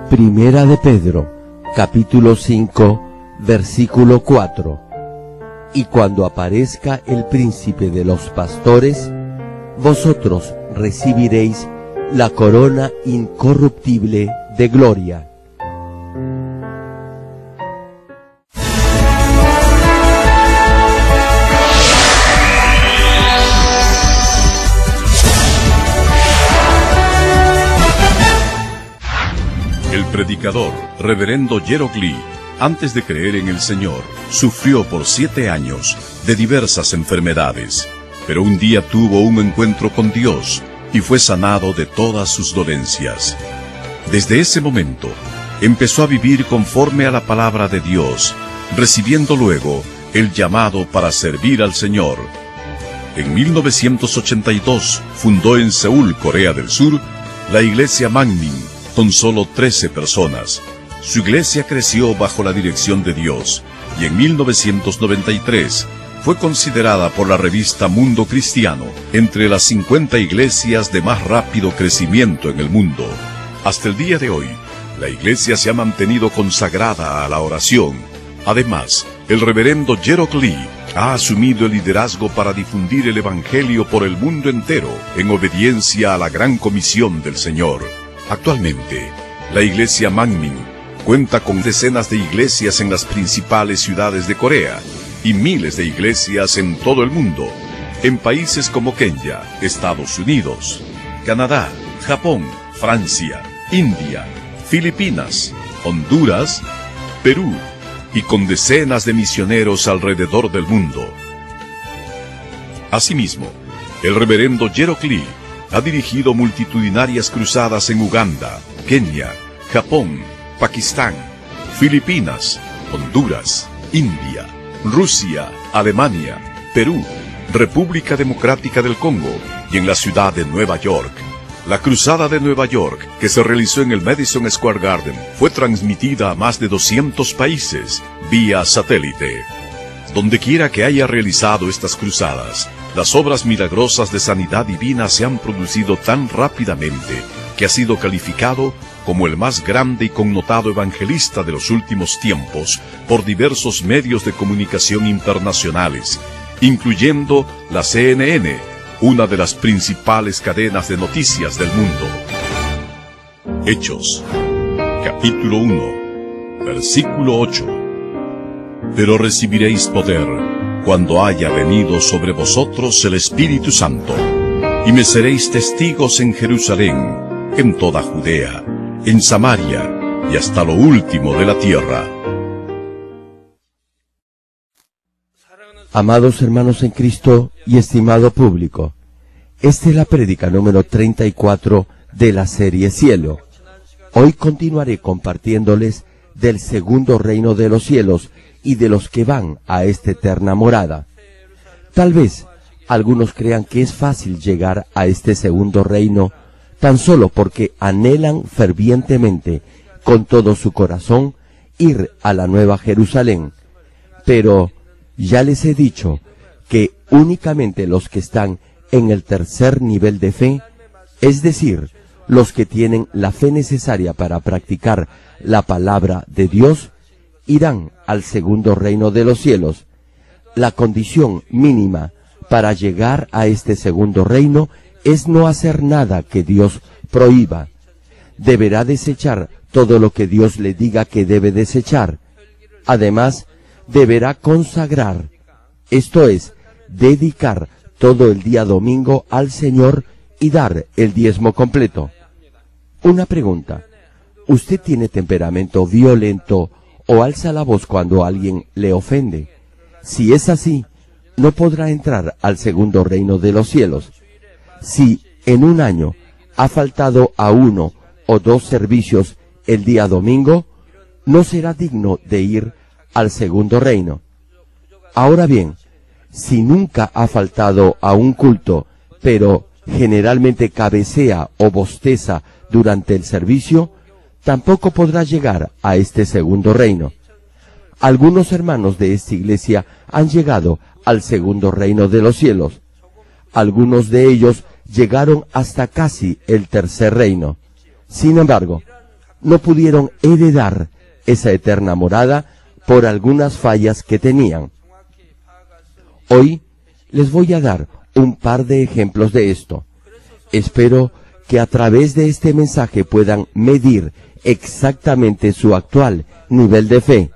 Primera de Pedro, capítulo 5, versículo 4. Y cuando aparezca el príncipe de los pastores, vosotros recibiréis la corona incorruptible de gloria. El predicador, reverendo Gerald Lee, antes de creer en el Señor, sufrió por 7 años de diversas enfermedades, pero un día tuvo un encuentro con Dios y fue sanado de todas sus dolencias. Desde ese momento, empezó a vivir conforme a la palabra de Dios, recibiendo luego el llamado para servir al Señor. En 1982 fundó en Seúl, Corea del Sur, la iglesia Manmin, con solo 13 personas. Su iglesia creció bajo la dirección de Dios, y en 1993 fue considerada por la revista Mundo Cristiano entre las 50 iglesias de más rápido crecimiento en el mundo. Hasta el día de hoy, la iglesia se ha mantenido consagrada a la oración. Además, el reverendo Gerald Lee ha asumido el liderazgo para difundir el Evangelio por el mundo entero, en obediencia a la gran comisión del Señor. Actualmente, la iglesia Manmin cuenta con decenas de iglesias en las principales ciudades de Corea y miles de iglesias en todo el mundo, en países como Kenia, Estados Unidos, Canadá, Japón, Francia, India, Filipinas, Honduras, Perú, y con decenas de misioneros alrededor del mundo. Asimismo, el reverendo Gerald Lee ha dirigido multitudinarias cruzadas en Uganda, Kenia, Japón, Pakistán, Filipinas, Honduras, India, Rusia, Alemania, Perú, República Democrática del Congo y en la ciudad de Nueva York. La cruzada de Nueva York, que se realizó en el Madison Square Garden, fue transmitida a más de 200 países vía satélite. Dondequiera que haya realizado estas cruzadas, las obras milagrosas de sanidad divina se han producido tan rápidamente que ha sido calificado como el más grande y connotado evangelista de los últimos tiempos por diversos medios de comunicación internacionales, incluyendo la CNN, una de las principales cadenas de noticias del mundo. Hechos, capítulo 1, versículo 8. Pero recibiréis poder cuando haya venido sobre vosotros el Espíritu Santo, y me seréis testigos en Jerusalén, en toda Judea, en Samaria y hasta lo último de la tierra. Amados hermanos en Cristo y estimado público, esta es la prédica número 34 de la serie Cielo. Hoy continuaré compartiéndoles del segundo reino de los cielos y de los que van a esta eterna morada. Tal vez algunos crean que es fácil llegar a este segundo reino tan solo porque anhelan fervientemente, con todo su corazón, ir a la Nueva Jerusalén. Pero ya les he dicho que únicamente los que están en el tercer nivel de fe, es decir, los que tienen la fe necesaria para practicar la palabra de Dios, irán al segundo reino de los cielos. La condición mínima para llegar a este segundo reino es no hacer nada que Dios prohíba. Deberá desechar todo lo que Dios le diga que debe desechar. Además, deberá consagrar, esto es, dedicar todo el día domingo al Señor y dar el diezmo completo. Una pregunta: ¿usted tiene temperamento violento o alza la voz cuando alguien le ofende? Si es así, no podrá entrar al segundo reino de los cielos. Si en un año ha faltado a 1 o 2 servicios el día domingo, no será digno de ir al segundo reino. Ahora bien, si nunca ha faltado a un culto, pero generalmente cabecea o bosteza durante el servicio, tampoco podrá llegar a este segundo reino. Algunos hermanos de esta iglesia han llegado al segundo reino de los cielos. Algunos de ellos llegaron hasta casi el tercer reino. Sin embargo, no pudieron heredar esa eterna morada por algunas fallas que tenían. Hoy les voy a dar un par de ejemplos de esto. Espero que a través de este mensaje puedan medir exactamente su actual nivel de fe.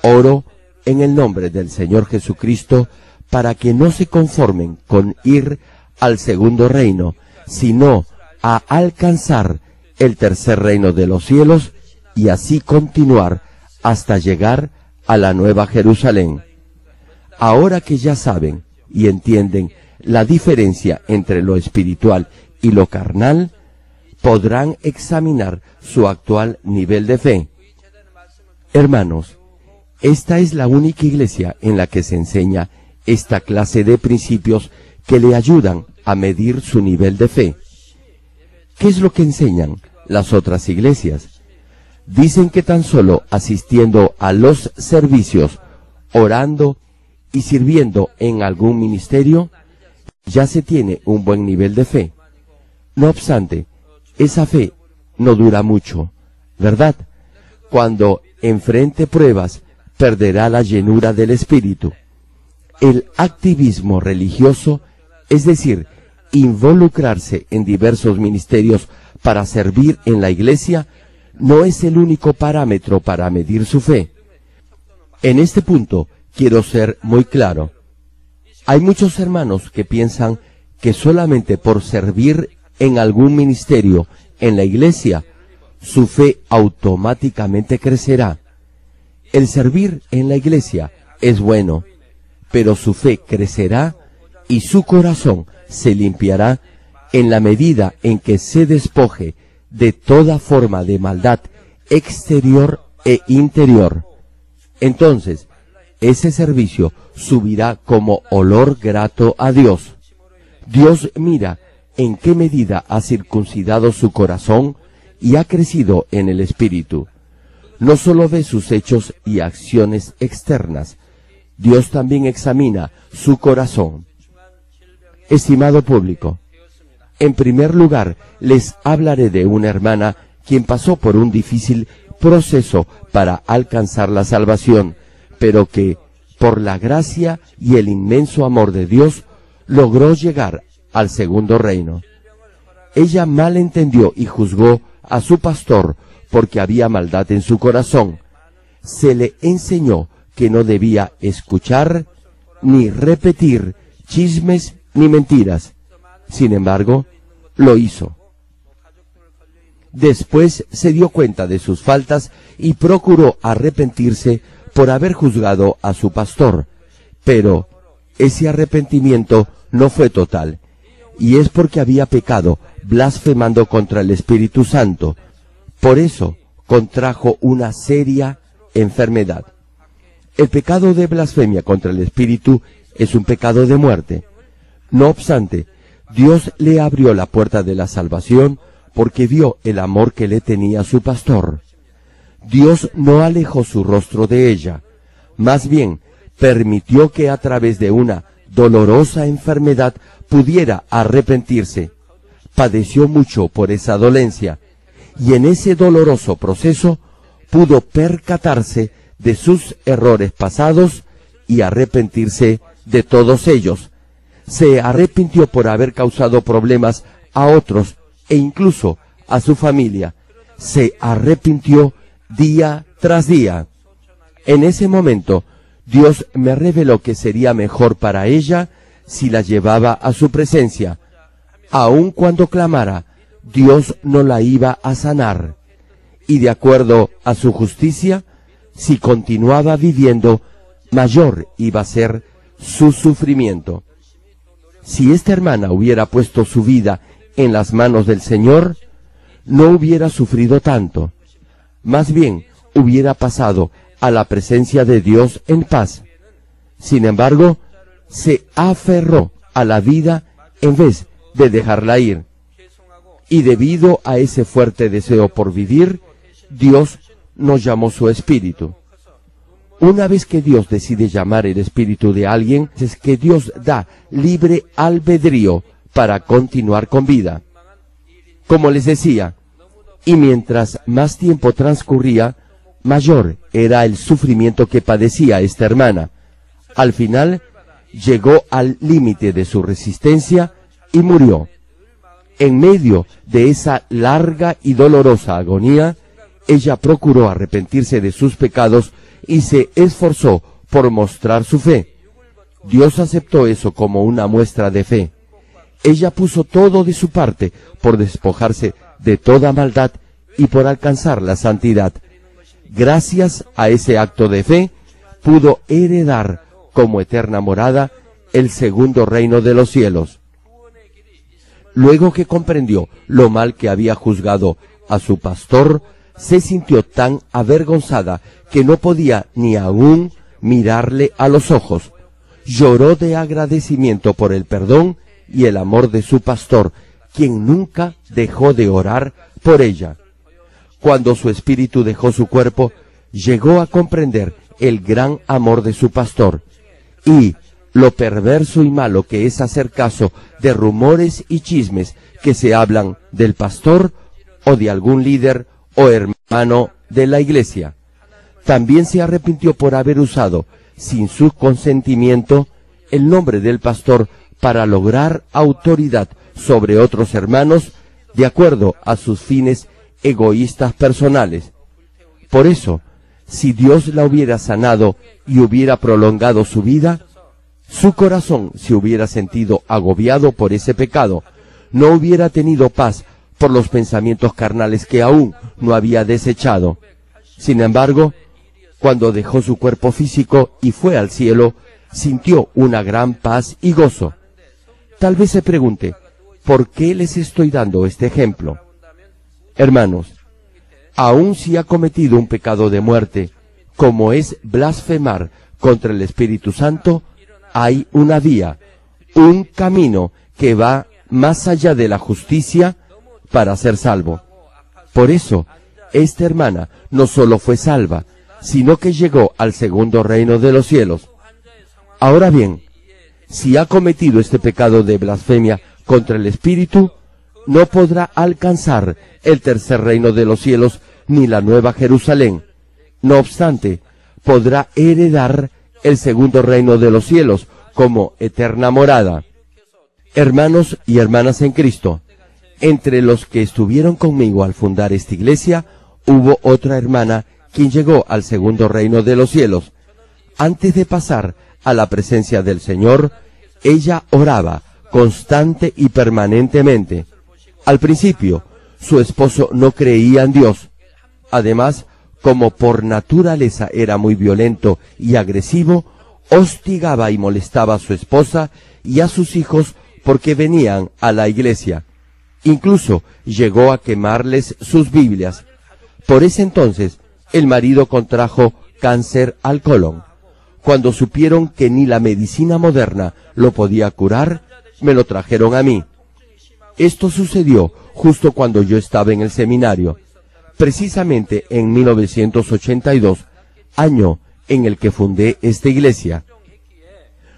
Oro en el nombre del Señor Jesucristo para que no se conformen con ir al segundo reino, sino a alcanzar el tercer reino de los cielos y así continuar hasta llegar a la Nueva Jerusalén. Ahora que ya saben y entienden la diferencia entre lo espiritual y lo carnal, podrán examinar su actual nivel de fe. Hermanos, esta es la única iglesia en la que se enseña esta clase de principios que le ayudan a medir su nivel de fe. ¿Qué es lo que enseñan las otras iglesias? Dicen que tan solo asistiendo a los servicios, orando y sirviendo en algún ministerio, ya se tiene un buen nivel de fe. No obstante, esa fe no dura mucho, ¿verdad? Cuando enfrente pruebas, perderá la llenura del Espíritu. El activismo religioso, es decir, involucrarse en diversos ministerios para servir en la iglesia, no es el único parámetro para medir su fe. En este punto quiero ser muy claro. Hay muchos hermanos que piensan que solamente por servir en algún ministerio en la iglesia, su fe automáticamente crecerá. El servir en la iglesia es bueno, pero su fe crecerá y su corazón se limpiará en la medida en que se despoje de toda forma de maldad exterior e interior. Entonces, ese servicio subirá como olor grato a Dios. Dios mira en qué medida ha circuncidado su corazón y ha crecido en el Espíritu. No solo ve sus hechos y acciones externas, Dios también examina su corazón. Estimado público, en primer lugar les hablaré de una hermana quien pasó por un difícil proceso para alcanzar la salvación, pero que, por la gracia y el inmenso amor de Dios, logró llegar al segundo reino. Ella malentendió y juzgó a su pastor porque había maldad en su corazón. Se le enseñó que no debía escuchar ni repetir chismes ni mentiras. Sin embargo, lo hizo. Después se dio cuenta de sus faltas y procuró arrepentirse por haber juzgado a su pastor. Pero ese arrepentimiento no fue total, y es porque había pecado blasfemando contra el Espíritu Santo. Por eso contrajo una seria enfermedad. El pecado de blasfemia contra el Espíritu es un pecado de muerte. No obstante, Dios le abrió la puerta de la salvación porque vio el amor que le tenía su pastor. Dios no alejó su rostro de ella, más bien permitió que a través de una dolorosa enfermedad pudiera arrepentirse. Padeció mucho por esa dolencia, y en ese doloroso proceso pudo percatarse de sus errores pasados y arrepentirse de todos ellos. Se arrepintió por haber causado problemas a otros e incluso a su familia. Se arrepintió día tras día. En ese momento, Dios me reveló que sería mejor para ella si la llevaba a su presencia. Aun cuando clamara, Dios no la iba a sanar. Y de acuerdo a su justicia, si continuaba viviendo, mayor iba a ser su sufrimiento. Si esta hermana hubiera puesto su vida en las manos del Señor, no hubiera sufrido tanto. Más bien, hubiera pasado a la presencia de Dios en paz. Sin embargo, se aferró a la vida en vez de dejarla ir. Y debido a ese fuerte deseo por vivir, Dios nos llamó su espíritu. Una vez que Dios decide llamar el espíritu de alguien, es que Dios da libre albedrío para continuar con vida. Como les decía, y mientras más tiempo transcurría, mayor era el sufrimiento que padecía esta hermana. Al final, llegó al límite de su resistencia y murió. En medio de esa larga y dolorosa agonía, ella procuró arrepentirse de sus pecados y se esforzó por mostrar su fe. Dios aceptó eso como una muestra de fe. Ella puso todo de su parte por despojarse de toda maldad y por alcanzar la santidad. Gracias a ese acto de fe, pudo heredar como eterna morada el segundo reino de los cielos. Luego que comprendió lo mal que había juzgado a su pastor, se sintió tan avergonzada que no podía ni aún mirarle a los ojos. Lloró de agradecimiento por el perdón y el amor de su pastor, quien nunca dejó de orar por ella. Cuando su espíritu dejó su cuerpo, llegó a comprender el gran amor de su pastor y lo perverso y malo que es hacer caso de rumores y chismes que se hablan del pastor o de algún líder o hermano de la iglesia. También se arrepintió por haber usado, sin su consentimiento, el nombre del pastor para lograr autoridad sobre otros hermanos de acuerdo a sus fines egoístas personales. Por eso, si Dios la hubiera sanado y hubiera prolongado su vida, su corazón se hubiera sentido agobiado por ese pecado, no hubiera tenido paz por los pensamientos carnales que aún no había desechado. Sin embargo, cuando dejó su cuerpo físico y fue al cielo, sintió una gran paz y gozo. Tal vez se pregunte, ¿por qué les estoy dando este ejemplo? Hermanos, aun si ha cometido un pecado de muerte, como es blasfemar contra el Espíritu Santo, hay una vía, un camino que va más allá de la justicia para ser salvo. Por eso, esta hermana no solo fue salva, sino que llegó al segundo reino de los cielos. Ahora bien, si ha cometido este pecado de blasfemia contra el Espíritu, no podrá alcanzar el tercer reino de los cielos ni la nueva Jerusalén. No obstante, podrá heredar el segundo reino de los cielos como eterna morada. Hermanos y hermanas en Cristo, entre los que estuvieron conmigo al fundar esta iglesia, hubo otra hermana quien llegó al segundo reino de los cielos. Antes de pasar a la presencia del Señor, ella oraba constante y permanentemente. Al principio, su esposo no creía en Dios. Además, como por naturaleza era muy violento y agresivo, hostigaba y molestaba a su esposa y a sus hijos porque venían a la iglesia. Incluso llegó a quemarles sus Biblias. Por ese entonces, el marido contrajo cáncer al colon. Cuando supieron que ni la medicina moderna lo podía curar, me lo trajeron a mí. Esto sucedió justo cuando yo estaba en el seminario, precisamente en 1982, año en el que fundé esta iglesia.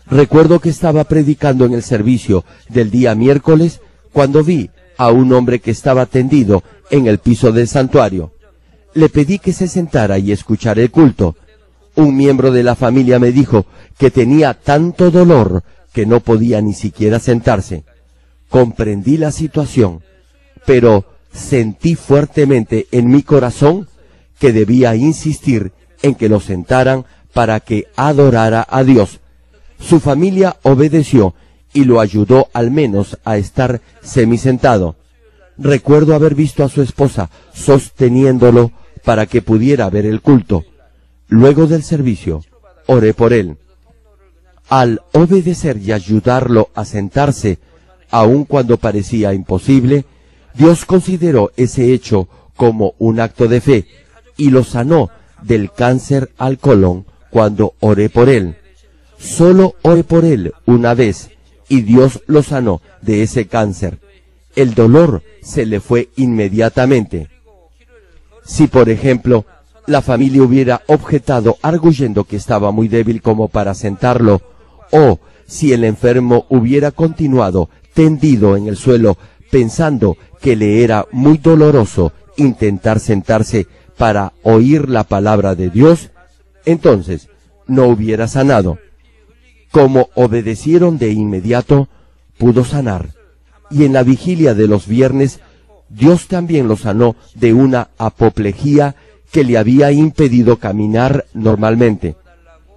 Recuerdo que estaba predicando en el servicio del día miércoles cuando vi a un hombre que estaba tendido en el piso del santuario. Le pedí que se sentara y escuchara el culto. Un miembro de la familia me dijo que tenía tanto dolor que no podía ni siquiera sentarse. Comprendí la situación, pero sentí fuertemente en mi corazón que debía insistir en que lo sentaran para que adorara a Dios. Su familia obedeció y lo ayudó al menos a estar semisentado. Recuerdo haber visto a su esposa sosteniéndolo para que pudiera ver el culto. Luego del servicio, oré por él. Al obedecer y ayudarlo a sentarse, aun cuando parecía imposible, Dios consideró ese hecho como un acto de fe y lo sanó del cáncer al colon cuando oré por él. Solo oré por él una vez y Dios lo sanó de ese cáncer. El dolor se le fue inmediatamente. Si, por ejemplo, la familia hubiera objetado arguyendo que estaba muy débil como para sentarlo, o si el enfermo hubiera continuado tendido en el suelo pensando que le era muy doloroso intentar sentarse para oír la palabra de Dios, entonces no hubiera sanado. Como obedecieron de inmediato, pudo sanar. Y en la vigilia de los viernes, Dios también lo sanó de una apoplejía que le había impedido caminar normalmente.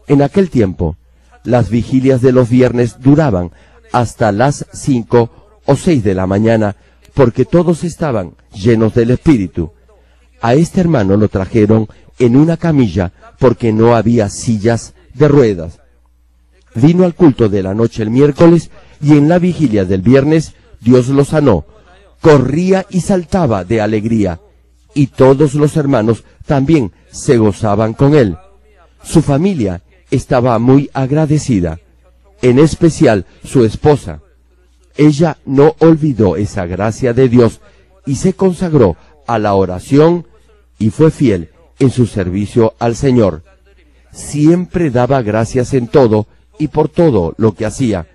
En aquel tiempo, las vigilias de los viernes duraban hasta las 5 o 6 de la mañana, porque todos estaban llenos del Espíritu. A este hermano lo trajeron en una camilla porque no había sillas de ruedas. Vino al culto de la noche el miércoles y en la vigilia del viernes Dios lo sanó. Corría y saltaba de alegría, y todos los hermanos también se gozaban con él. Su familia estaba muy agradecida, en especial su esposa. Ella no olvidó esa gracia de Dios y se consagró a la oración y fue fiel en su servicio al Señor. Siempre daba gracias en todo y por todo lo que hacía.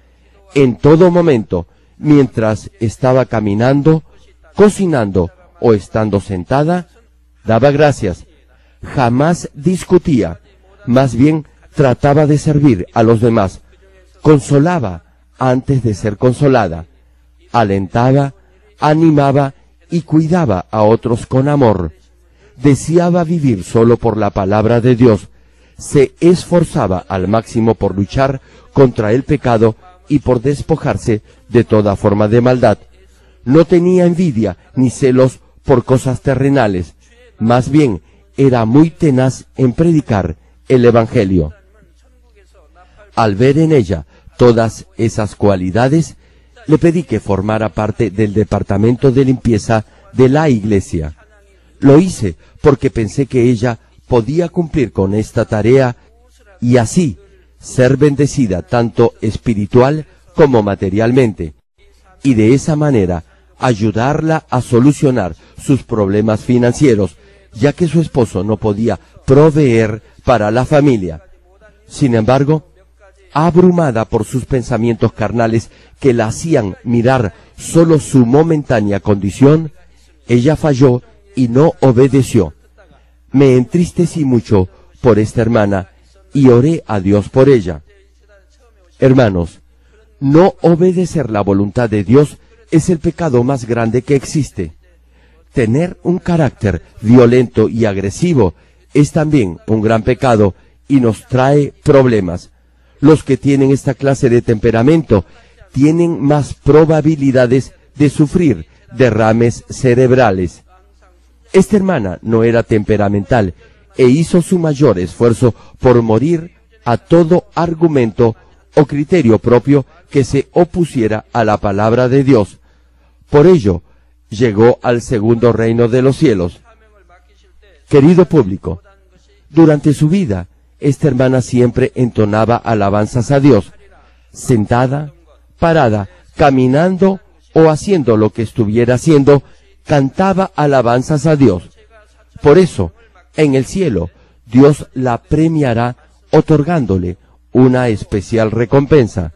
En todo momento, mientras estaba caminando, cocinando o estando sentada, daba gracias. Jamás discutía, más bien trataba de servir a los demás. Consolaba antes de ser consolada. Alentaba, animaba y cuidaba a otros con amor. Deseaba vivir solo por la palabra de Dios. Se esforzaba al máximo por luchar contra el pecado y por despojarse de toda forma de maldad. No tenía envidia ni celos por cosas terrenales, más bien era muy tenaz en predicar el Evangelio. Al ver en ella todas esas cualidades, le pedí que formara parte del departamento de limpieza de la iglesia. Lo hice porque pensé que ella podía cumplir con esta tarea y así ser bendecida tanto espiritual como materialmente, y de esa manera ayudarla a solucionar sus problemas financieros, ya que su esposo no podía proveer para la familia. Sin embargo, abrumada por sus pensamientos carnales que la hacían mirar solo su momentánea condición, ella falló y no obedeció. Me entristecí mucho por esta hermana y oré a Dios por ella. Hermanos, no obedecer la voluntad de Dios es el pecado más grande que existe. Tener un carácter violento y agresivo es también un gran pecado y nos trae problemas. Los que tienen esta clase de temperamento tienen más probabilidades de sufrir derrames cerebrales. Esta hermana no era temperamental e hizo su mayor esfuerzo por morir a todo argumento o criterio propio que se opusiera a la palabra de Dios. Por ello, llegó al segundo reino de los cielos. Querido público, durante su vida, esta hermana siempre entonaba alabanzas a Dios, sentada, parada, caminando o haciendo lo que estuviera haciendo, cantaba alabanzas a Dios. Por eso, en el cielo, Dios la premiará otorgándole una especial recompensa.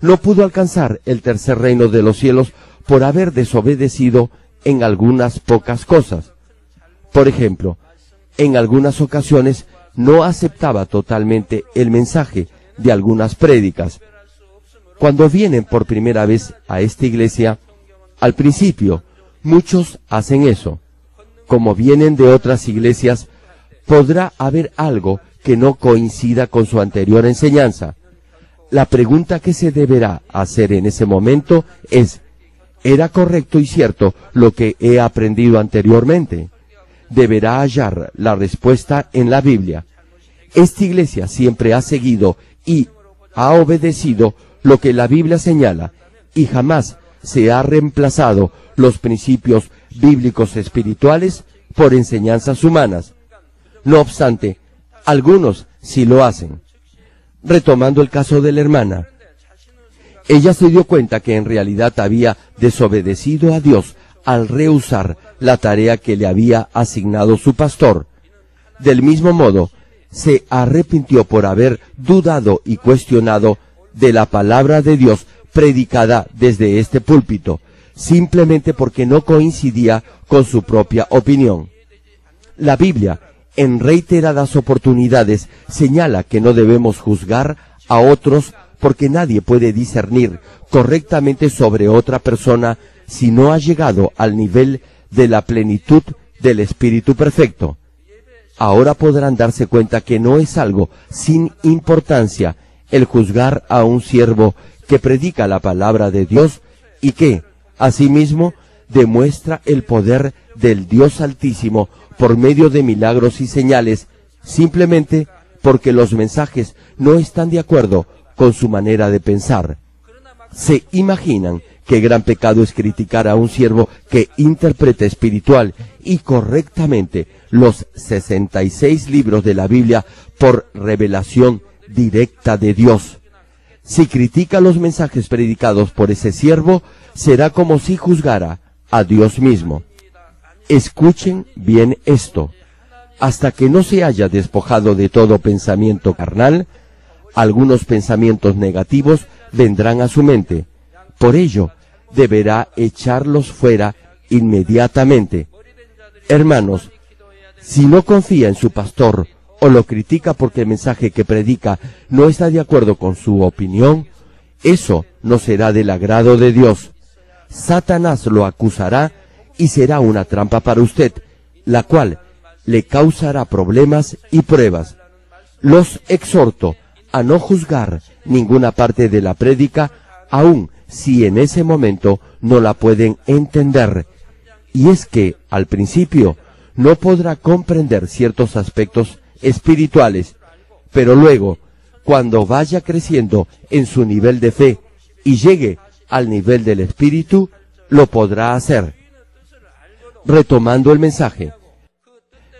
No pudo alcanzar el tercer reino de los cielos por haber desobedecido en algunas pocas cosas. Por ejemplo, en algunas ocasiones no aceptaba totalmente el mensaje de algunas prédicas. Cuando vienen por primera vez a esta iglesia, al principio, muchos hacen eso. Como vienen de otras iglesias, podrá haber algo que no coincida con su anterior enseñanza. La pregunta que se deberá hacer en ese momento es, ¿era correcto y cierto lo que he aprendido anteriormente? Deberá hallar la respuesta en la Biblia. Esta iglesia siempre ha seguido y ha obedecido lo que la Biblia señala y jamás se ha reemplazado los principios bíblicos espirituales por enseñanzas humanas. No obstante, algunos sí lo hacen. Retomando el caso de la hermana, ella se dio cuenta que en realidad había desobedecido a Dios al rehusar la tarea que le había asignado su pastor. Del mismo modo, se arrepintió por haber dudado y cuestionado de la palabra de Dios predicada desde este púlpito. simplemente porque no coincidía con su propia opinión. La Biblia, en reiteradas oportunidades, señala que no debemos juzgar a otros porque nadie puede discernir correctamente sobre otra persona si no ha llegado al nivel de la plenitud del Espíritu Perfecto. Ahora podrán darse cuenta que no es algo sin importancia el juzgar a un siervo que predica la palabra de Dios y que, asimismo, demuestra el poder del Dios Altísimo por medio de milagros y señales, simplemente porque los mensajes no están de acuerdo con su manera de pensar. ¿Se imaginan qué gran pecado es criticar a un siervo que interpreta espiritual y correctamente los 66 libros de la Biblia por revelación directa de Dios? Si critica los mensajes predicados por ese siervo, será como si juzgara a Dios mismo. Escuchen bien esto. Hasta que no se haya despojado de todo pensamiento carnal, algunos pensamientos negativos vendrán a su mente. Por ello, deberá echarlos fuera inmediatamente. Hermanos, si no confía en su pastor o lo critica porque el mensaje que predica no está de acuerdo con su opinión, eso no será del agrado de Dios. Satanás lo acusará y será una trampa para usted, la cual le causará problemas y pruebas. Los exhorto a no juzgar ninguna parte de la prédica, aun si en ese momento no la pueden entender. Y es que, al principio, no podrá comprender ciertos aspectos espirituales, pero luego, cuando vaya creciendo en su nivel de fe y llegue al nivel del Espíritu, lo podrá hacer. Retomando el mensaje,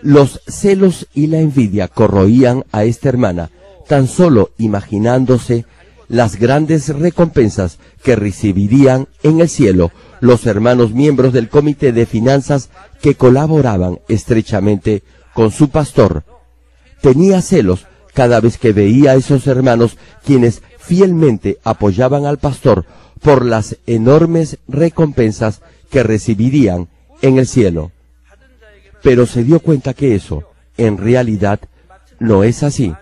los celos y la envidia corroían a esta hermana, tan solo imaginándose las grandes recompensas que recibirían en el cielo los hermanos miembros del comité de finanzas que colaboraban estrechamente con su pastor. Tenía celos cada vez que veía a esos hermanos quienes fielmente apoyaban al pastor por las enormes recompensas que recibirían en el cielo. Pero se dio cuenta que eso, en realidad, no es así.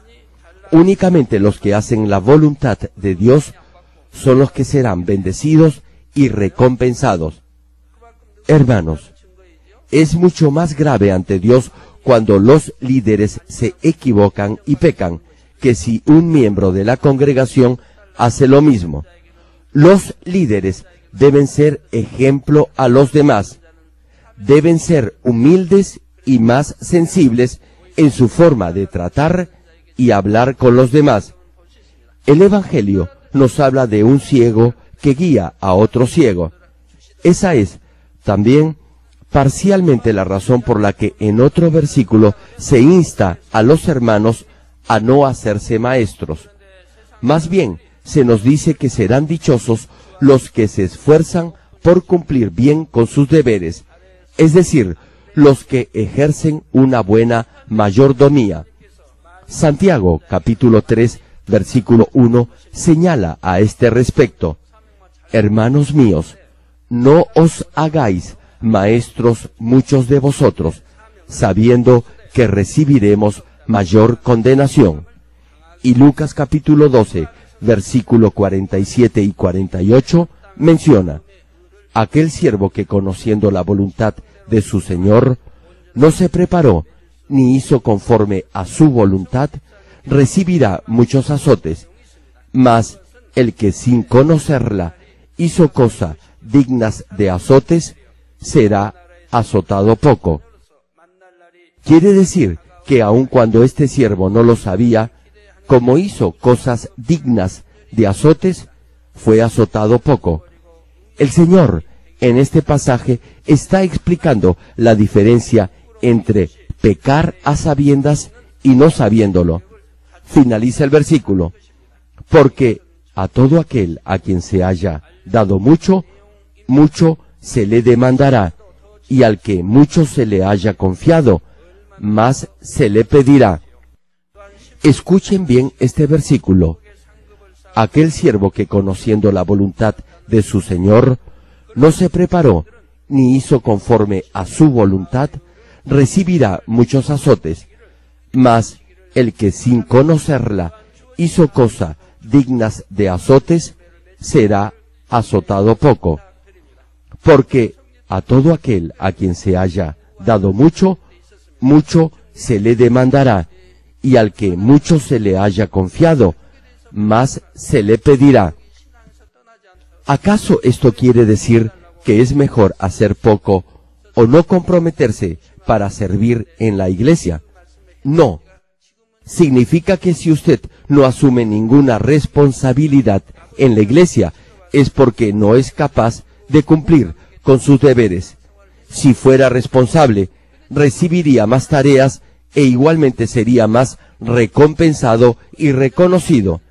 Únicamente los que hacen la voluntad de Dios son los que serán bendecidos y recompensados. Hermanos, es mucho más grave ante Dios cuando los líderes se equivocan y pecan, que si un miembro de la congregación hace lo mismo. Los líderes deben ser ejemplo a los demás. Deben ser humildes y más sensibles en su forma de tratar y hablar con los demás. El Evangelio nos habla de un ciego que guía a otro ciego. Esa es también parcialmente la razón por la que en otro versículo se insta a los hermanos a no hacerse maestros. Más bien, se nos dice que serán dichosos los que se esfuerzan por cumplir bien con sus deberes, es decir, los que ejercen una buena mayordomía. Santiago, capítulo 3, versículo 1, señala a este respecto: hermanos míos, no os hagáis maestros muchos de vosotros, sabiendo que recibiremos mayor condenación. Y Lucas capítulo 12, versículo 47 y 48, menciona: aquel siervo que, conociendo la voluntad de su Señor, no se preparó ni hizo conforme a su voluntad, recibirá muchos azotes. Mas el que sin conocerla hizo cosas dignas de azotes, será azotado poco. Quiere decir que aun cuando este siervo no lo sabía, como hizo cosas dignas de azotes, fue azotado poco. El Señor, en este pasaje, está explicando la diferencia entre pecar a sabiendas y no sabiéndolo. Finaliza el versículo: porque a todo aquel a quien se haya dado mucho, mucho se le demandará, y al que mucho se le haya confiado, más se le pedirá. Escuchen bien este versículo: aquel siervo que, conociendo la voluntad de su Señor, no se preparó, ni hizo conforme a su voluntad, recibirá muchos azotes. Mas el que sin conocerla hizo cosas dignas de azotes, será azotado poco. Porque a todo aquel a quien se haya dado mucho, mucho se le demandará, y al que mucho se le haya confiado, más se le pedirá. ¿Acaso esto quiere decir que es mejor hacer poco o no comprometerse para servir en la iglesia? No. Significa que si usted no asume ninguna responsabilidad en la iglesia, es porque no es capaz de cumplir con sus deberes. Si fuera responsable, recibiría más tareas e igualmente sería más recompensado y reconocido.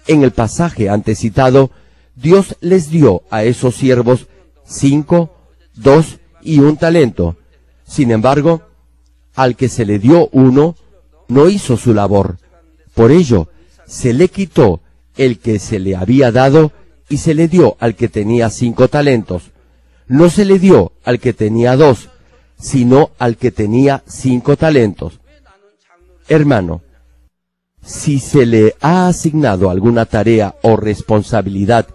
En el pasaje antes citado, Dios les dio a esos siervos 5, 2 y 1 talento. Sin embargo, al que se le dio 1, no hizo su labor. Por ello, se le quitó el que se le había dado y se le dio al que tenía 5 talentos. No se le dio al que tenía 2, sino al que tenía 5 talentos. Hermano, si se le ha asignado alguna tarea o responsabilidad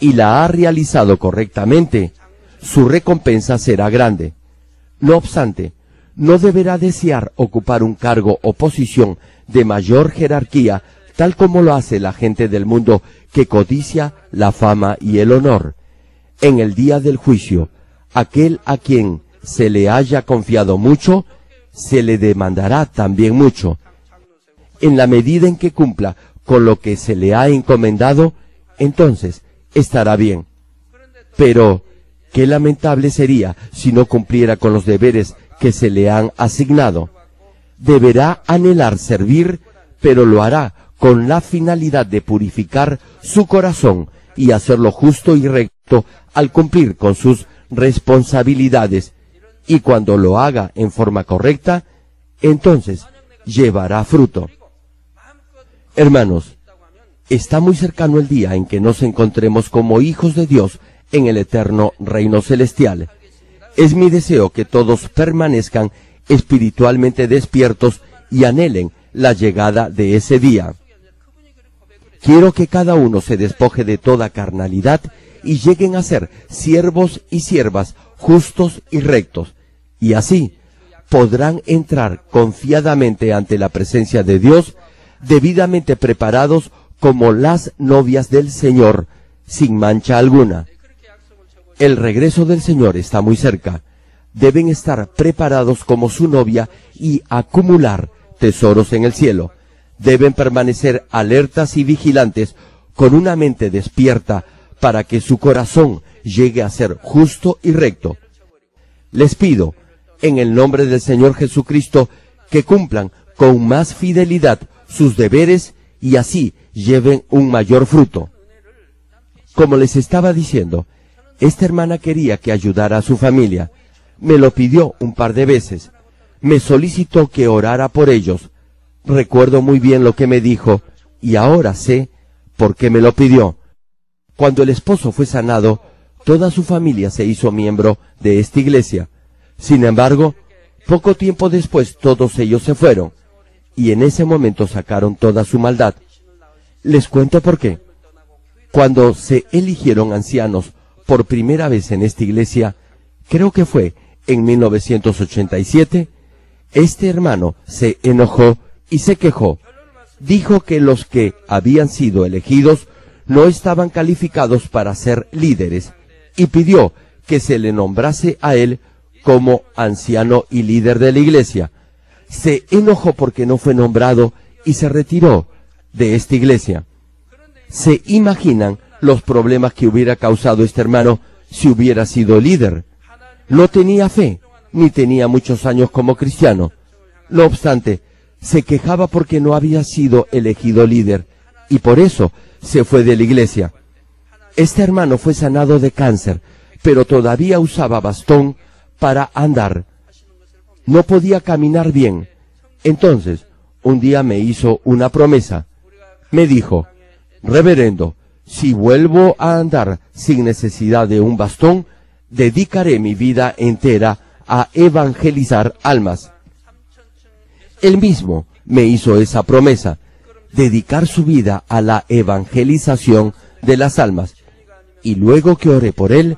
y la ha realizado correctamente, su recompensa será grande. No obstante, no deberá desear ocupar un cargo o posición de mayor jerarquía, tal como lo hace la gente del mundo que codicia la fama y el honor. En el día del juicio, aquel a quien se le haya confiado mucho, se le demandará también mucho. En la medida en que cumpla con lo que se le ha encomendado, entonces estará bien. Pero qué lamentable sería si no cumpliera con los deberes que se le han asignado. Deberá anhelar servir, pero lo hará con la finalidad de purificar su corazón y hacerlo justo y recto al cumplir con sus responsabilidades. Y cuando lo haga en forma correcta, entonces llevará fruto. Hermanos, está muy cercano el día en que nos encontremos como hijos de Dios en el eterno reino celestial. Es mi deseo que todos permanezcan espiritualmente despiertos y anhelen la llegada de ese día. Quiero que cada uno se despoje de toda carnalidad y lleguen a ser siervos y siervas justos y rectos, y así podrán entrar confiadamente ante la presencia de Dios, debidamente preparados como las novias del Señor, sin mancha alguna. El regreso del Señor está muy cerca. Deben estar preparados como su novia y acumular tesoros en el cielo. Deben permanecer alertas y vigilantes con una mente despierta para que su corazón llegue a ser justo y recto. Les pido, en el nombre del Señor Jesucristo, que cumplan con más fidelidad sus deberes y así lleven un mayor fruto. Como les estaba diciendo, esta hermana quería que ayudara a su familia. Me lo pidió un par de veces. Me solicitó que orara por ellos. Recuerdo muy bien lo que me dijo y ahora sé por qué me lo pidió. Cuando el esposo fue sanado, toda su familia se hizo miembro de esta iglesia. Sin embargo, poco tiempo después todos ellos se fueron y en ese momento sacaron toda su maldad. Les cuento por qué. Cuando se eligieron ancianos por primera vez en esta iglesia, creo que fue en 1987, este hermano se enojó y se quejó. Dijo que los que habían sido elegidos no estaban calificados para ser líderes y pidió que se le nombrase a él como anciano y líder de la iglesia. Se enojó porque no fue nombrado y se retiró de esta iglesia. ¿Se imaginan los problemas que hubiera causado este hermano si hubiera sido líder? No tenía fe, ni tenía muchos años como cristiano. No obstante, se quejaba porque no había sido elegido líder, y por eso se fue de la iglesia. Este hermano fue sanado de cáncer, pero todavía usaba bastón para andar. No podía caminar bien. Entonces, un día me hizo una promesa. Me dijo: reverendo, si vuelvo a andar sin necesidad de un bastón, dedicaré mi vida entera a evangelizar almas. Él mismo me hizo esa promesa, dedicar su vida a la evangelización de las almas. Y luego que oré por él,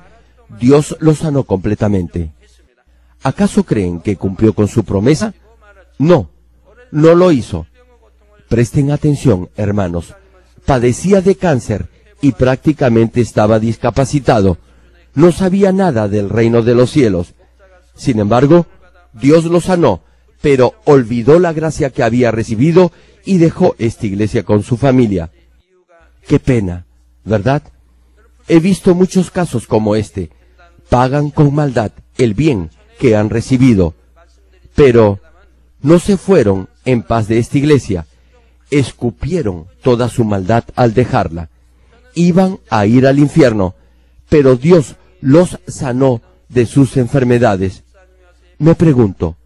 Dios lo sanó completamente. ¿Acaso creen que cumplió con su promesa? No, no lo hizo. Presten atención, hermanos. Padecía de cáncer y prácticamente estaba discapacitado. No sabía nada del reino de los cielos. Sin embargo, Dios lo sanó, pero olvidó la gracia que había recibido y dejó esta iglesia con su familia. Qué pena, ¿verdad? He visto muchos casos como este. Pagan con maldad el bien que han recibido, pero no se fueron en paz de esta iglesia. Escupieron toda su maldad al dejarla. Iban a ir al infierno, pero Dios los sanó de sus enfermedades. Me pregunto,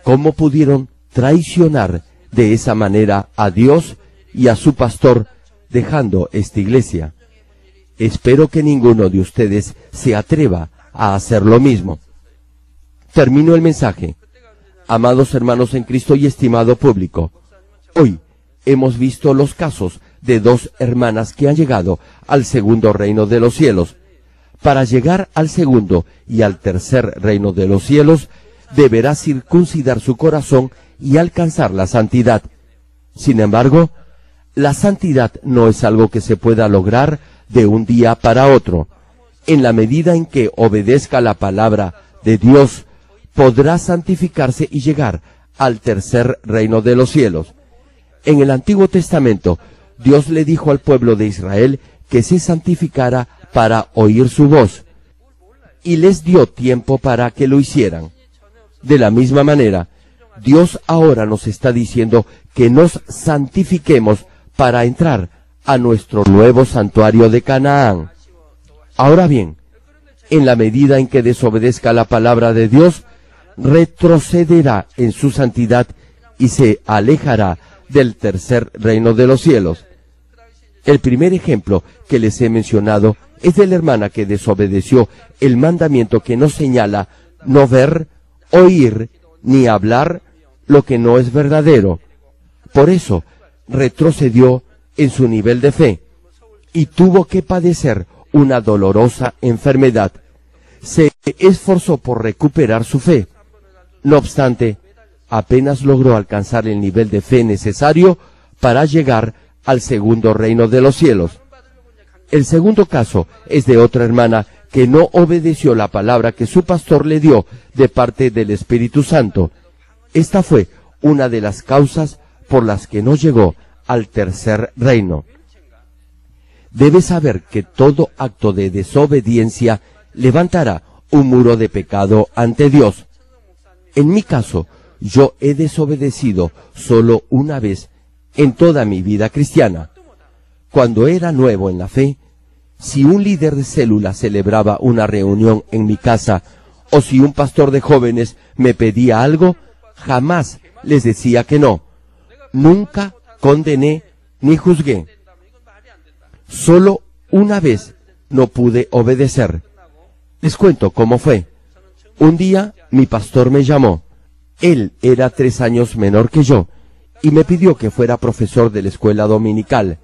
¿cómo pudieron traicionar de esa manera a Dios y a su pastor dejando esta iglesia? Espero que ninguno de ustedes se atreva a hacer lo mismo. Termino el mensaje. Amados hermanos en Cristo y estimado público, hoy hemos visto los casos de dos hermanas que han llegado al segundo reino de los cielos. Para llegar al segundo y al tercer reino de los cielos, deberá circuncidar su corazón y alcanzar la santidad. Sin embargo, la santidad no es algo que se pueda lograr de un día para otro. En la medida en que obedezca la palabra de Dios, podrá santificarse y llegar al tercer reino de los cielos. En el Antiguo Testamento, Dios le dijo al pueblo de Israel que se santificara para oír su voz, y les dio tiempo para que lo hicieran. De la misma manera, Dios ahora nos está diciendo que nos santifiquemos para entrar a nuestro nuevo santuario de Canaán. Ahora bien, en la medida en que desobedezca la palabra de Dios, retrocederá en su santidad y se alejará del tercer reino de los cielos. El primer ejemplo que les he mencionado es de la hermana que desobedeció el mandamiento que nos señala no ver, oír, ni hablar lo que no es verdadero. Por eso, retrocedió en su nivel de fe y tuvo que padecer una dolorosa enfermedad. Se esforzó por recuperar su fe. No obstante, apenas logró alcanzar el nivel de fe necesario para llegar al segundo reino de los cielos. El segundo caso es de otra hermana que no obedeció la palabra que su pastor le dio de parte del Espíritu Santo. Esta fue una de las causas por las que no llegó al tercer reino. Debes saber que todo acto de desobediencia levantará un muro de pecado ante Dios. En mi caso, yo he desobedecido solo una vez en toda mi vida cristiana. Cuando era nuevo en la fe, si un líder de célula celebraba una reunión en mi casa, o si un pastor de jóvenes me pedía algo, jamás les decía que no. Nunca condené ni juzgué. Solo una vez no pude obedecer. Les cuento cómo fue. Un día mi pastor me llamó. Él era 3 años menor que yo y me pidió que fuera profesor de la escuela dominical.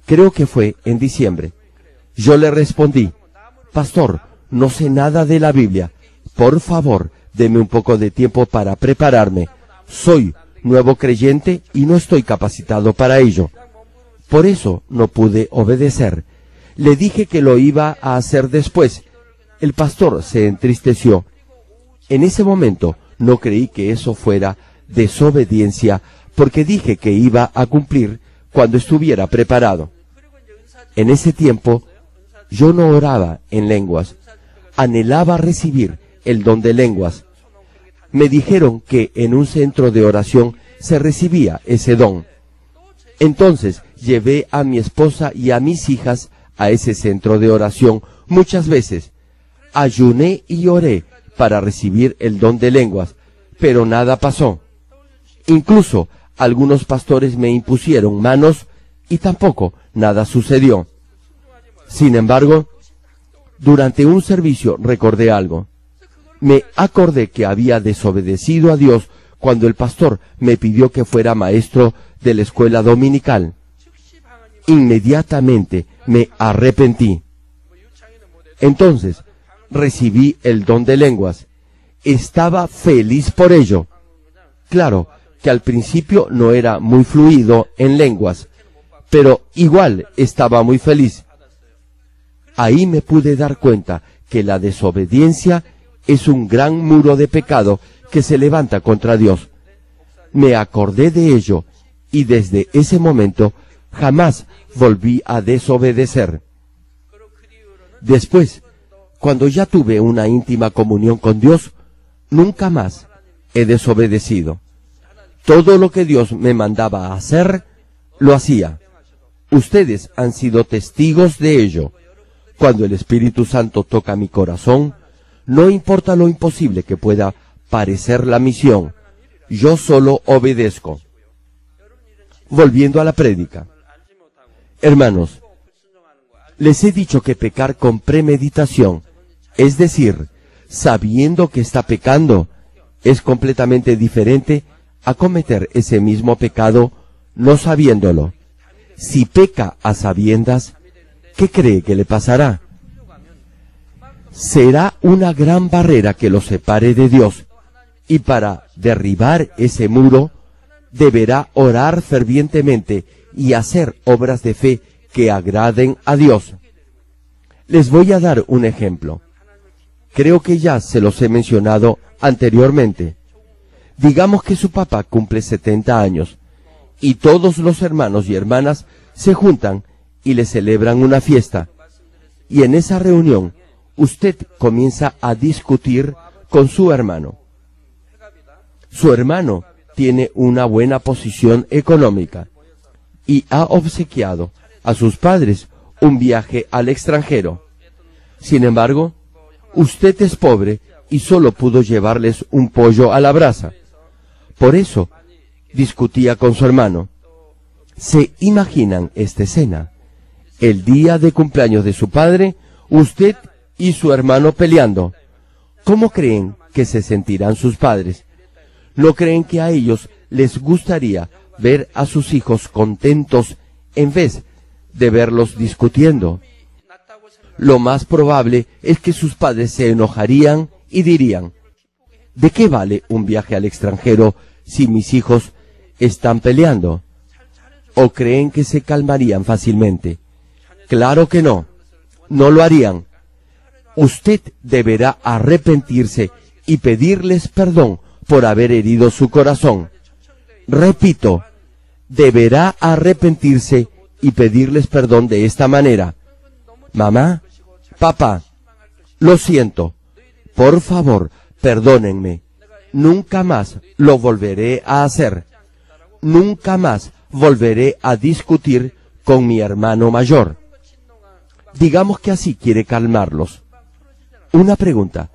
Creo que fue en diciembre. Yo le respondí: pastor, no sé nada de la Biblia. Por favor, deme un poco de tiempo para prepararme. Soy nuevo creyente y no estoy capacitado para ello. Por eso no pude obedecer. Le dije que lo iba a hacer después. El pastor se entristeció. En ese momento no creí que eso fuera desobediencia, porque dije que iba a cumplir cuando estuviera preparado. En ese tiempo, yo no oraba en lenguas. Anhelaba recibir el don de lenguas. Me dijeron que en un centro de oración se recibía ese don. Entonces llevé a mi esposa y a mis hijas a ese centro de oración muchas veces. Ayuné y oré para recibir el don de lenguas, pero nada pasó. Incluso algunos pastores me impusieron manos y tampoco nada sucedió. Sin embargo, Durante un servicio recordé algo. Me acordé que había desobedecido a Dios cuando el pastor me pidió que fuera maestro de la escuela dominical. Inmediatamente me arrepentí. Entonces, recibí el don de lenguas. Estaba feliz por ello. Claro que al principio no era muy fluido en lenguas, pero igual estaba muy feliz. Ahí me pude dar cuenta que la desobediencia es un gran muro de pecado que se levanta contra Dios. Me acordé de ello y desde ese momento jamás volví a desobedecer. Después, cuando ya tuve una íntima comunión con Dios, nunca más he desobedecido. Todo lo que Dios me mandaba a hacer, lo hacía. Ustedes han sido testigos de ello. Cuando el Espíritu Santo toca mi corazón, no importa lo imposible que pueda parecer la misión, yo solo obedezco. Volviendo a la prédica. Hermanos, les he dicho que pecar con premeditación, es decir, sabiendo que está pecando, es completamente diferente a cometer ese mismo pecado no sabiéndolo. Si peca a sabiendas, ¿qué cree que le pasará? Será una gran barrera que lo separe de Dios, y para derribar ese muro, deberá orar fervientemente y hacer obras de fe que agraden a Dios. Les voy a dar un ejemplo. Creo que ya se los he mencionado anteriormente. Digamos que su papá cumple 70 años, y todos los hermanos y hermanas se juntan y le celebran una fiesta. Y en esa reunión, usted comienza a discutir con su hermano. Su hermano tiene una buena posición económica y ha obsequiado a sus padres un viaje al extranjero. Sin embargo, usted es pobre y solo pudo llevarles un pollo a la brasa. Por eso, discutía con su hermano. ¿Se imaginan esta escena? El día de cumpleaños de su padre, usted y su hermano peleando. ¿Cómo creen que se sentirán sus padres? ¿No creen que a ellos les gustaría ver a sus hijos contentos en vez de verlos discutiendo? Lo más probable es que sus padres se enojarían y dirían, ¿de qué vale un viaje al extranjero si mis hijos están peleando? ¿O creen que se calmarían fácilmente? Claro que no, no lo harían. Usted deberá arrepentirse y pedirles perdón por haber herido su corazón. Repito, deberá arrepentirse y pedirles perdón de esta manera. Mamá, papá, lo siento. Por favor, perdónenme. Nunca más lo volveré a hacer. Nunca más volveré a discutir con mi hermano mayor. Digamos que así quiere calmarlos. Una pregunta.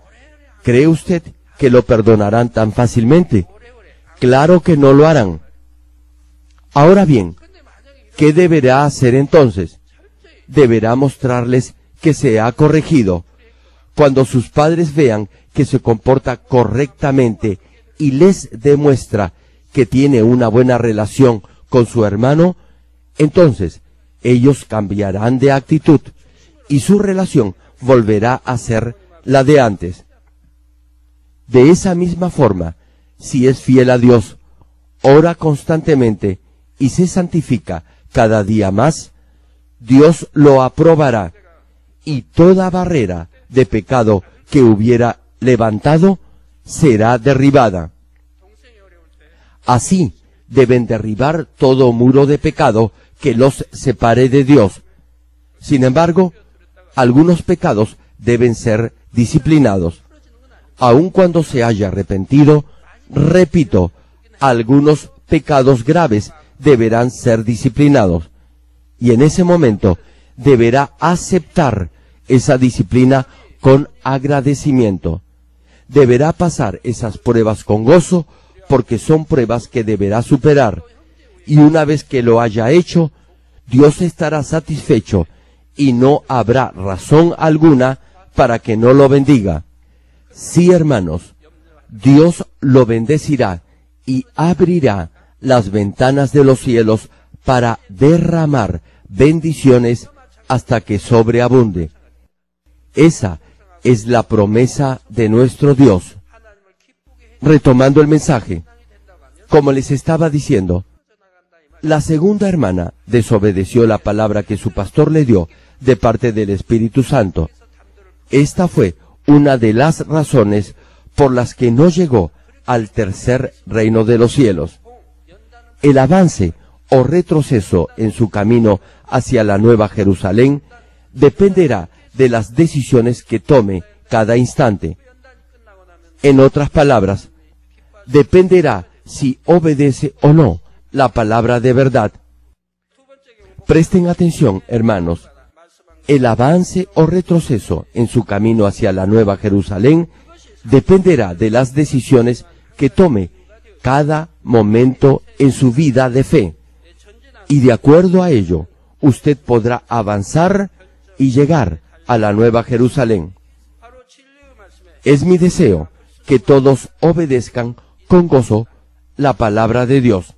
¿Cree usted que lo perdonarán tan fácilmente? Claro que no lo harán. Ahora bien, ¿qué deberá hacer entonces? Deberá mostrarles que se ha corregido. Cuando sus padres vean que se comporta correctamente y les demuestra que tiene una buena relación con su hermano, entonces ellos cambiarán de actitud y su relación volverá a ser la de antes. De esa misma forma, si es fiel a Dios, ora constantemente y se santifica cada día más, Dios lo aprobará y toda barrera de pecado que hubiera levantado será derribada. Así deben derribar todo muro de pecado que los separe de Dios. Sin embargo, algunos pecados deben ser disciplinados. Aun cuando se haya arrepentido, repito, algunos pecados graves deberán ser disciplinados. Y en ese momento deberá aceptar esa disciplina con agradecimiento. Deberá pasar esas pruebas con gozo, porque son pruebas que deberá superar. Y una vez que lo haya hecho, Dios estará satisfecho y no habrá razón alguna para que no lo bendiga. Sí, hermanos, Dios lo bendecirá y abrirá las ventanas de los cielos para derramar bendiciones hasta que sobreabunde. Esa es la promesa de nuestro Dios. Retomando el mensaje, como les estaba diciendo, la segunda hermana desobedeció la palabra que su pastor le dio de parte del Espíritu Santo. Esta fue una de las razones por las que no llegó al tercer reino de los cielos. El avance o retroceso en su camino hacia la Nueva Jerusalén dependerá de las decisiones que tome cada instante. En otras palabras, dependerá si obedece o no la palabra de verdad. Presten atención, hermanos. El avance o retroceso en su camino hacia la Nueva Jerusalén dependerá de las decisiones que tome cada momento en su vida de fe. Y de acuerdo a ello, usted podrá avanzar y llegar a la Nueva Jerusalén. Es mi deseo que todos obedezcan con gozo la palabra de Dios.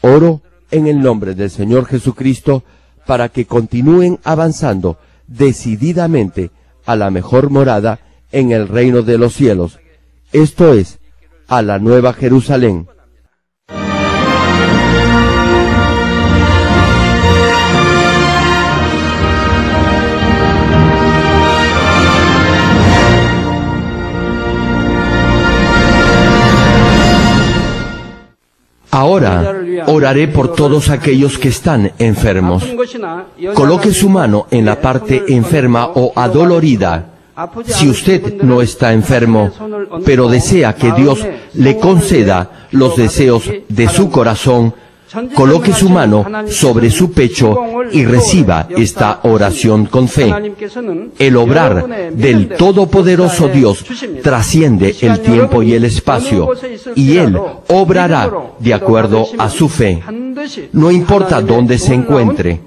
Oro en el nombre del Señor Jesucristo para que continúen avanzando decididamente a la mejor morada en el reino de los cielos, esto es, a la Nueva Jerusalén. Ahora oraré por todos aquellos que están enfermos. Coloque su mano en la parte enferma o adolorida. Si usted no está enfermo, pero desea que Dios le conceda los deseos de su corazón, coloque su mano sobre su pecho y reciba esta oración con fe. El obrar del Todopoderoso Dios trasciende el tiempo y el espacio, y Él obrará de acuerdo a su fe. No importa dónde se encuentre,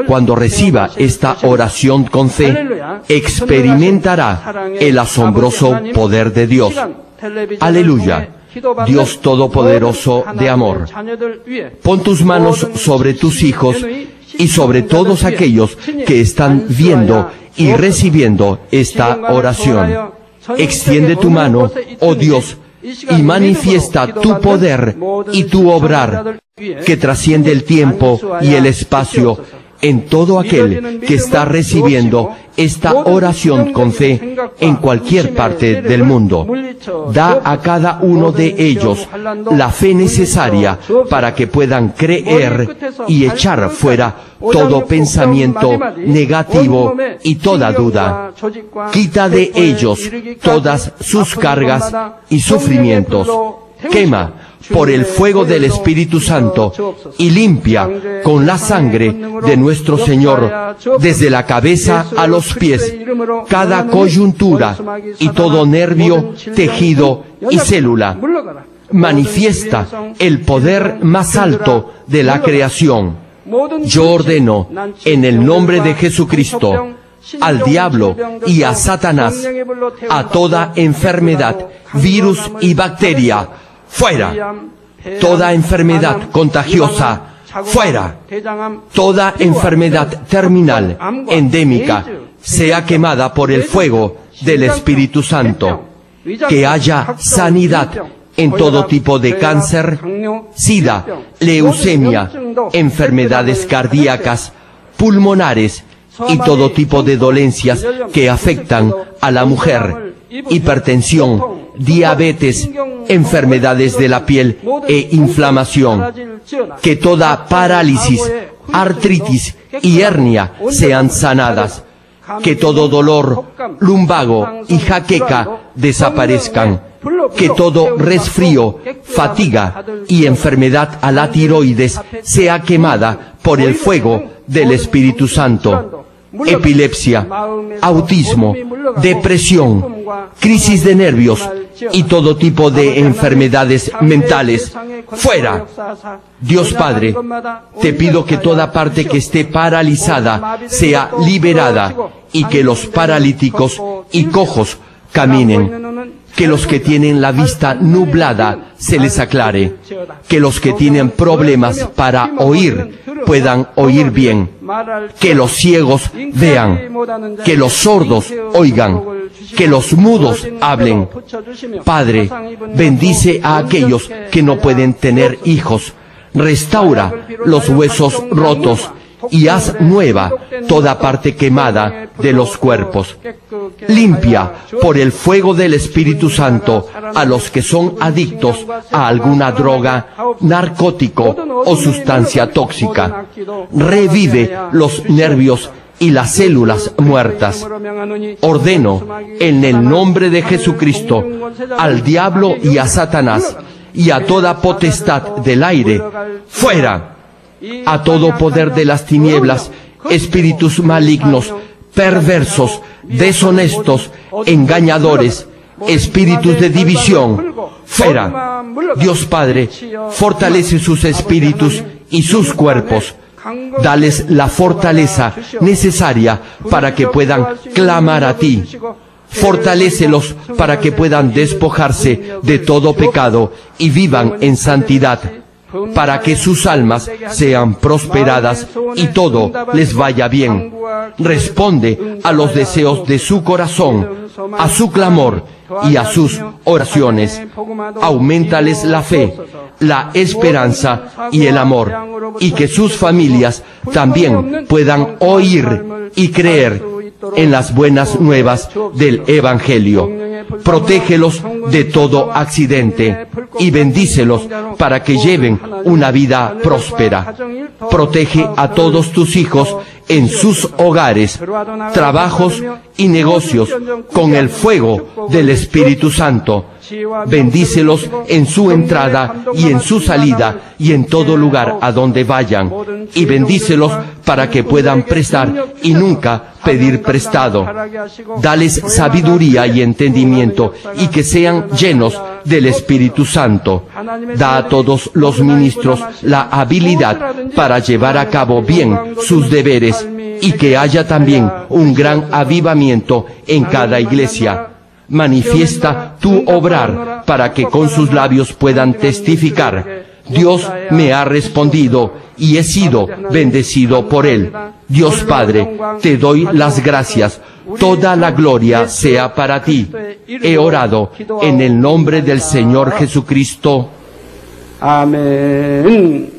cuando reciba esta oración con fe, experimentará el asombroso poder de Dios. Aleluya. Dios Todopoderoso de amor, pon tus manos sobre tus hijos y sobre todos aquellos que están viendo y recibiendo esta oración. Extiende tu mano, oh Dios, y manifiesta tu poder y tu obrar, que trasciende el tiempo y el espacio, en todo aquel que está recibiendo esta oración con fe en cualquier parte del mundo. Da a cada uno de ellos la fe necesaria para que puedan creer y echar fuera todo pensamiento negativo y toda duda. Quita de ellos todas sus cargas y sufrimientos. Quema por el fuego del Espíritu Santo y limpia con la sangre de nuestro Señor desde la cabeza a los pies cada coyuntura y todo nervio, tejido y célula. Manifiesta el poder más alto de la creación. Yo ordeno en el nombre de Jesucristo al diablo y a Satanás, a toda enfermedad, virus y bacteria, fuera. Toda enfermedad contagiosa, fuera. Toda enfermedad terminal, endémica, sea quemada por el fuego del Espíritu Santo. Que haya sanidad en todo tipo de cáncer, sida, leucemia, enfermedades cardíacas, pulmonares y todo tipo de dolencias que afectan a la mujer, hipertensión, diabetes, enfermedades de la piel e inflamación. Que toda parálisis, artritis y hernia sean sanadas. Que todo dolor, lumbago y jaqueca desaparezcan. Que todo resfrío, fatiga y enfermedad a la tiroides sea quemada por el fuego del Espíritu Santo. Epilepsia, autismo, depresión, crisis de nervios y todo tipo de enfermedades mentales. ¡Fuera! Dios Padre, te pido que toda parte que esté paralizada sea liberada y que los paralíticos y cojos caminen. Que los que tienen la vista nublada se les aclare. Que los que tienen problemas para oír puedan oír bien. Que los ciegos vean. Que los sordos oigan. Que los mudos hablen. Padre, bendice a aquellos que no pueden tener hijos. Restaura los huesos rotos y haz nueva toda parte quemada de los cuerpos. Limpia por el fuego del Espíritu Santo a los que son adictos a alguna droga, narcótico o sustancia tóxica. Revive los nervios y las células muertas. Ordeno en el nombre de Jesucristo al diablo y a Satanás y a toda potestad del aire, fuera. A todo poder de las tinieblas, espíritus malignos, perversos, deshonestos, engañadores, espíritus de división, fuera. Dios Padre, fortalece sus espíritus y sus cuerpos. Dales la fortaleza necesaria para que puedan clamar a ti. Fortalécelos para que puedan despojarse de todo pecado y vivan en santidad, para que sus almas sean prosperadas y todo les vaya bien. Responde a los deseos de su corazón, a su clamor y a sus oraciones. Auméntales la fe, la esperanza y el amor, y que sus familias también puedan oír y creer en las buenas nuevas del Evangelio. Protégelos de todo accidente y bendícelos para que lleven una vida próspera. Protege a todos tus hijos en sus hogares, trabajos y negocios con el fuego del Espíritu Santo. Bendícelos en su entrada y en su salida y en todo lugar a donde vayan. Y bendícelos para que puedan prestar y nunca pedir prestado. Dales sabiduría y entendimiento y que sean llenos del Espíritu Santo. Da a todos los ministros la habilidad para llevar a cabo bien sus deberes y que haya también un gran avivamiento en cada iglesia. Manifiesta tu obrar para que con sus labios puedan testificar: Dios me ha respondido y he sido bendecido por Él. Dios Padre, te doy las gracias. Toda la gloria sea para ti. He orado en el nombre del Señor Jesucristo. Amén.